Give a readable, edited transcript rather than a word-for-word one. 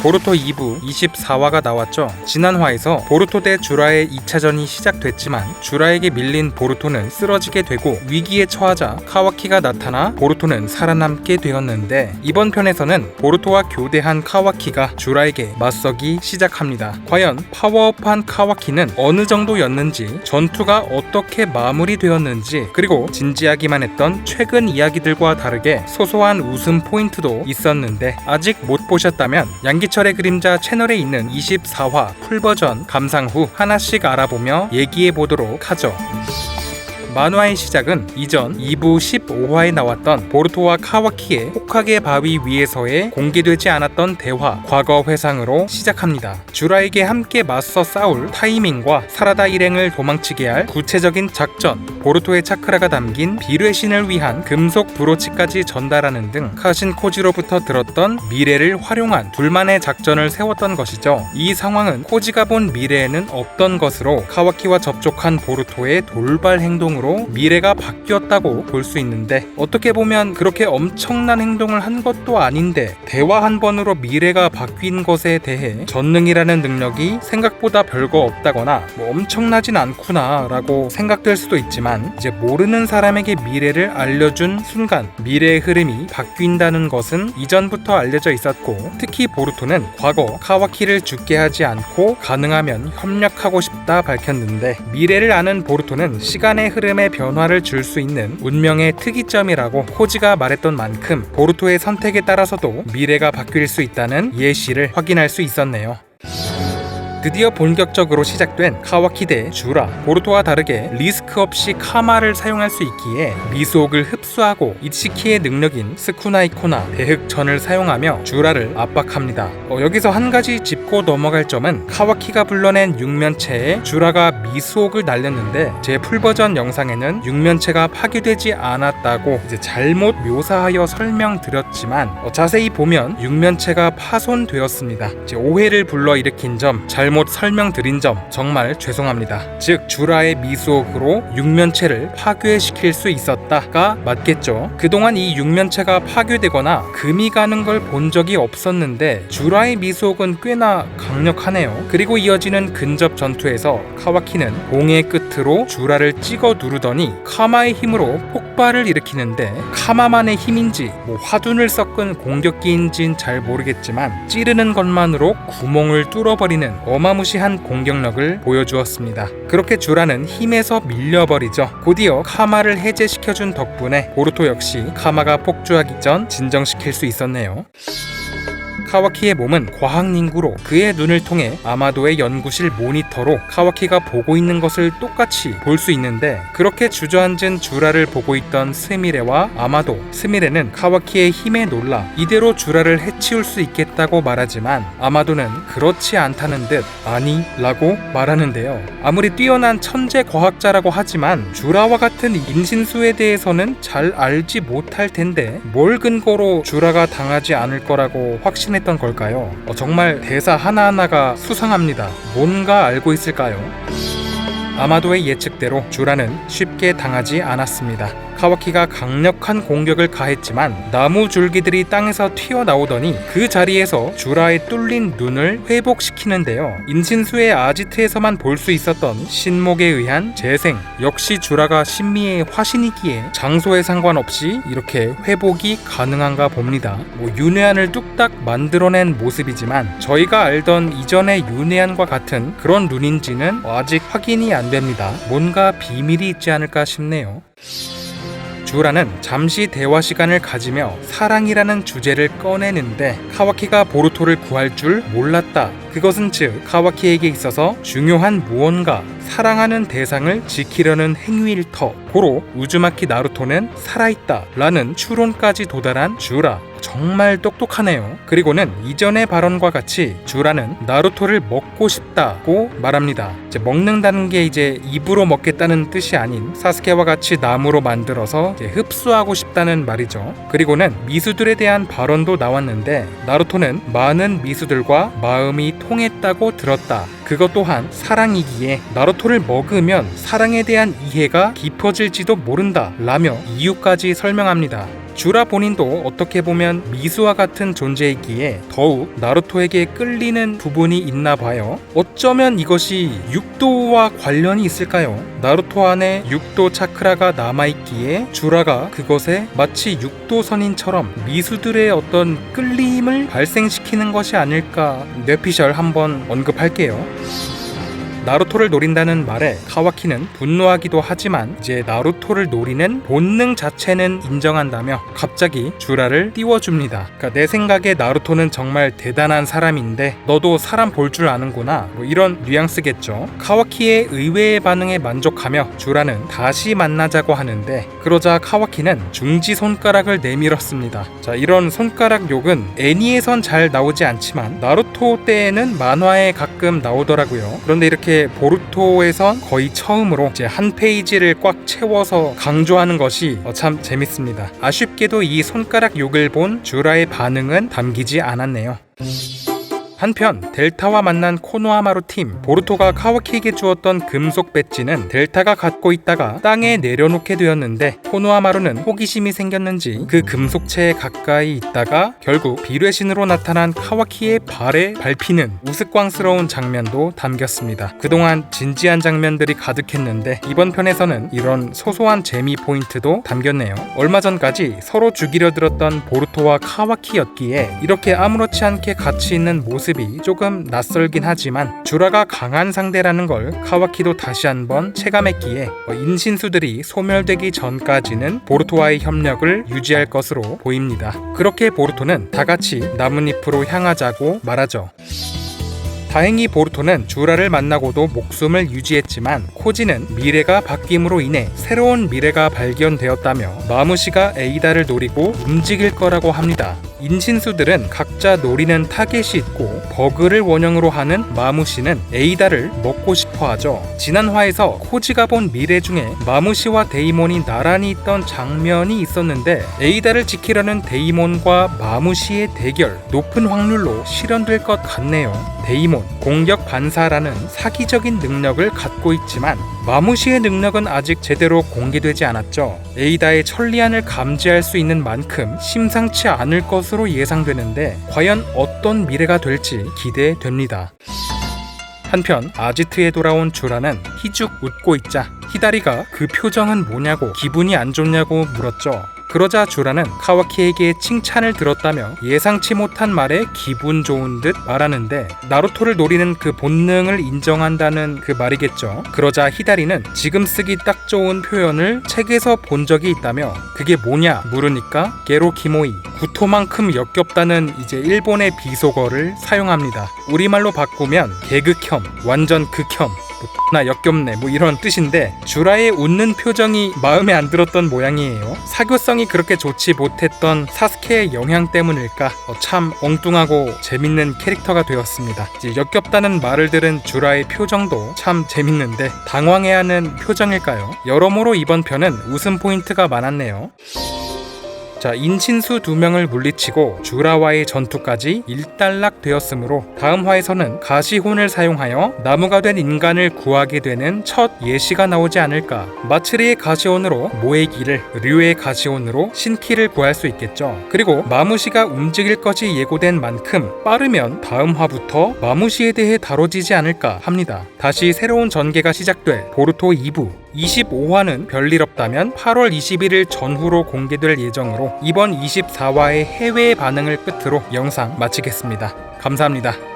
보루토 2부 24화가 나왔죠. 지난 화에서 보루토 대 주라의 2차전이 시작됐지만 주라에게 밀린 보루토는 쓰러지게 되고 위기에 처하자 카와키가 나타나 보루토는 살아남게 되었는데 이번 편에서는 보루토와 교대한 카와키가 주라에게 맞서기 시작합니다. 과연 파워업한 카와키는 어느 정도였는지, 전투가 어떻게 마무리되었는지, 그리고 진지하기만 했던 최근 이야기들과 다르게 소소한 웃음 포인트도 있었는데 아직 못 보셨다면 양기철의 그림자 채널에 있는 24화 풀버전 감상 후 하나씩 알아보며 얘기해보도록 하죠. 만화의 시작은 이전 2부 15화에 나왔던 보루토와 카와키의 호카게 바위 위에서의 공개되지 않았던 대화, 과거 회상으로 시작합니다. 주라에게 함께 맞서 싸울 타이밍과 사라다 일행을 도망치게 할 구체적인 작전, 보루토의 차크라가 담긴 비뢰신을 위한 금속 브로치까지 전달하는 등 카신 코지로부터 들었던 미래를 활용한 둘만의 작전을 세웠던 것이죠. 이 상황은 코지가 본 미래에는 없던 것으로 카와키와 접촉한 보루토의 돌발 행동으로 미래가 바뀌었다고 볼 수 있는데, 어떻게 보면 그렇게 엄청난 행동을 한 것도 아닌데 대화 한 번으로 미래가 바뀐 것에 대해 전능이라는 능력이 생각보다 별거 없다거나 엄청나진 않구나 라고 생각될 수도 있지만, 이제 모르는 사람에게 미래를 알려준 순간 미래의 흐름이 바뀐다는 것은 이전부터 알려져 있었고, 특히 보루토는 과거 카와키를 죽게 하지 않고 가능하면 협력하고 싶다 밝혔는데, 미래를 아는 보루토는 시간의 흐름에 변화를 줄 수 있는 운명의 특이점이라고 코지가 말했던 만큼 보루토의 선택에 따라서도 미래가 바뀔 수 있다는 예시를 확인할 수 있었네요. 드디어 본격적으로 시작된 카와키 대 주라. 보루토와 다르게 리스크 없이 카마를 사용할 수 있기에 미수옥을 흡수하고 이치키의 능력인 스쿠나이코나 대흑전을 사용하며 주라를 압박합니다. 여기서 한 가지 짚고 넘어갈 점은 카와키가 불러낸 육면체에 주라가 미수옥을 날렸는데 제 풀버전 영상에는 육면체가 파괴되지 않았다고 이제 잘못 묘사하여 설명드렸지만 자세히 보면 육면체가 파손되었습니다. 이제 오해를 불러일으킨 점, 잘못 설명드린 점 정말 죄송합니다. 즉 주라의 미수옥으로 육면체를 파괴시킬 수 있었다가 맞겠죠. 그동안 이 육면체가 파괴되거나 금이 가는 걸 본 적이 없었는데 주라의 미수옥은 꽤나 강력하네요. 그리고 이어지는 근접 전투에서 카와키는 공의 끝으로 주라를 찍어 누르더니 카마의 힘으로 폭발을 일으키는데, 카마만의 힘인지 화둔을 섞은 공격기인진 잘 모르겠지만 찌르는 것만으로 구멍을 뚫어버리는 어마무시한 공격력을 보여주었습니다. 그렇게 주라는 힘에서 밀려버리죠. 곧이어 카마를 해제시켜준 덕분에 보루토 역시 카마가 폭주하기 전 진정시킬 수 있었네요. 카와키의 몸은 과학닝구로 그의 눈을 통해 아마도의 연구실 모니터로 카와키가 보고 있는 것을 똑같이 볼 수 있는데, 그렇게 주저앉은 주라를 보고 있던 스미레와 아마도, 스미레는 카와키의 힘에 놀라 이대로 주라를 해치울 수 있겠다고 말하지만 아마도는 그렇지 않다는 듯 아니 라고 말하는데요. 아무리 뛰어난 천재 과학자라고 하지만 주라와 같은 인신수에 대해서는 잘 알지 못할 텐데 뭘 근거로 주라가 당하지 않을 거라고 확신했던 걸까요? 정말 대사 하나하나가 수상합니다. 뭔가 알고 있을까요? 아마도의 예측대로 주라는 쉽게 당하지 않았습니다. 카와키가 강력한 공격을 가했지만 나무 줄기들이 땅에서 튀어나오더니 그 자리에서 주라의 뚫린 눈을 회복시키는데요. 인신수의 아지트에서만 볼 수 있었던 신목에 의한 재생, 역시 주라가 신미의 화신이기에 장소에 상관없이 이렇게 회복이 가능한가 봅니다. 윤회안을 뚝딱 만들어낸 모습이지만 저희가 알던 이전의 윤회안과 같은 그런 눈인지는 아직 확인이 안 됩니다. 뭔가 비밀이 있지 않을까 싶네요. 주라는 잠시 대화 시간을 가지며 사랑이라는 주제를 꺼내는데 카와키가 보루토를 구할 줄 몰랐다. 그것은 즉 카와키에게 있어서 중요한 무언가, 사랑하는 대상을 지키려는 행위일 터. 고로 우즈마키 나루토는 살아있다 라는 추론까지 도달한 주라. 정말 똑똑하네요. 그리고는 이전의 발언과 같이 주라는 나루토를 먹고 싶다고 말합니다. 먹는다는 게 이제 입으로 먹겠다는 뜻이 아닌 사스케와 같이 나무로 만들어서 흡수하고 싶다는 말이죠. 그리고는 미수들에 대한 발언도 나왔는데 나루토는 많은 미수들과 마음이 통했다고 들었다. 그것 또한 사랑이기에 나루토를 먹으면 사랑에 대한 이해가 깊어질지도 모른다 라며 이유까지 설명합니다. 주라 본인도 어떻게 보면 미수와 같은 존재이기에 더욱 나루토에게 끌리는 부분이 있나 봐요. 어쩌면 이것이 육도와 관련이 있을까요? 나루토 안에 육도 차크라가 남아있기에 주라가 그것에 마치 육도선인처럼 미수들의 어떤 끌림을 발생시키는 것이 아닐까 뇌피셜 한번 언급할게요. 나루토를 노린다는 말에 카와키는 분노하기도 하지만 이제 나루토를 노리는 본능 자체는 인정한다며 갑자기 주라를 띄워줍니다. 그러니까 내 생각에 나루토는 정말 대단한 사람인데 너도 사람 볼 줄 아는구나, 뭐 이런 뉘앙스겠죠. 카와키의 의외의 반응에 만족하며 주라는 다시 만나자고 하는데 그러자 카와키는 중지 손가락을 내밀었습니다. 자, 이런 손가락 욕은 애니에선 잘 나오지 않지만 나루토 때에는 만화에 가끔 나오더라고요. 그런데 이렇게 보루토에선 거의 처음으로 이제 한 페이지를 꽉 채워서 강조하는 것이 참 재밌습니다. 아쉽게도 이 손가락 욕을 본 주라의 반응은 담기지 않았네요. 한편 델타와 만난 코노하마루 팀, 보루토가 카와키에게 주었던 금속 배지는 델타가 갖고 있다가 땅에 내려놓게 되었는데 코노하마루는 호기심이 생겼는지 그 금속체에 가까이 있다가 결국 비뢰신으로 나타난 카와키의 발에 밟히는 우스꽝스러운 장면도 담겼습니다. 그동안 진지한 장면들이 가득했는데 이번 편에서는 이런 소소한 재미 포인트도 담겼네요. 얼마 전까지 서로 죽이려 들었던 보루토와 카와키였기에 이렇게 아무렇지 않게 같이 있는 모습이 조금 낯설긴 하지만 주라가 강한 상대라는 걸 카와키도 다시 한번 체감했기에 인신수들이 소멸되기 전까지는 보루토와의 협력을 유지할 것으로 보입니다. 그렇게 보루토는 다같이 나뭇잎으로 향하자고 말하죠. 다행히 보루토는 주라를 만나고도 목숨을 유지했지만 코지는 미래가 바뀜으로 인해 새로운 미래가 발견되었다며 마무시가 에이다를 노리고 움직일 거라고 합니다. 인신수들은 각자 노리는 타겟이 있고 버그를 원형으로 하는 마무시는 에이다를 먹고 싶어 하죠. 지난 화에서 코지가 본 미래 중에 마무시와 데이몬이 나란히 있던 장면이 있었는데 에이다를 지키려는 데이몬과 마무시의 대결, 높은 확률로 실현될 것 같네요. 데이몬, 공격 반사라는 사기적인 능력을 갖고 있지만 마무시의 능력은 아직 제대로 공개되지 않았죠. 에이다의 천리안을 감지할 수 있는 만큼 심상치 않을 것으로 예상되는데 과연 어떤 미래가 될지 기대됩니다. 한편 아지트에 돌아온 주라는 희죽 웃고 있자 히다리가 그 표정은 뭐냐고 기분이 안 좋냐고 물었죠. 그러자 주라는 카와키에게 칭찬을 들었다며 예상치 못한 말에 기분 좋은 듯 말하는데 나루토를 노리는 그 본능을 인정한다는 그 말이겠죠. 그러자 히다리는 지금 쓰기 딱 좋은 표현을 책에서 본 적이 있다며 그게 뭐냐 물으니까 게로키모이, 구토만큼 역겹다는 이제 일본의 비속어를 사용합니다. 우리말로 바꾸면 개극혐, 완전 극혐, 나 역겹네 뭐 이런 뜻인데 주라의 웃는 표정이 마음에 안 들었던 모양이에요. 사교성이 그렇게 좋지 못했던 사스케의 영향 때문일까 참 엉뚱하고 재밌는 캐릭터가 되었습니다. 이제 역겹다는 말을 들은 주라의 표정도 참 재밌는데 당황해하는 표정일까요? 여러모로 이번 편은 웃음 포인트가 많았네요. 자, 인신수 2명을 물리치고 주라와의 전투까지 일단락되었으므로 다음 화에서는 가시혼을 사용하여 나무가 된 인간을 구하게 되는 첫 예시가 나오지 않을까. 마츠리의 가시혼으로 모에기를, 류의 가시혼으로 신키를 구할 수 있겠죠. 그리고 마무시가 움직일 것이 예고된 만큼 빠르면 다음 화부터 마무시에 대해 다뤄지지 않을까 합니다. 다시 새로운 전개가 시작돼 보루토 2부 25화는 별일 없다면 8월 21일 전후로 공개될 예정으로 이번 24화의 해외 반응을 끝으로 영상 마치겠습니다. 감사합니다.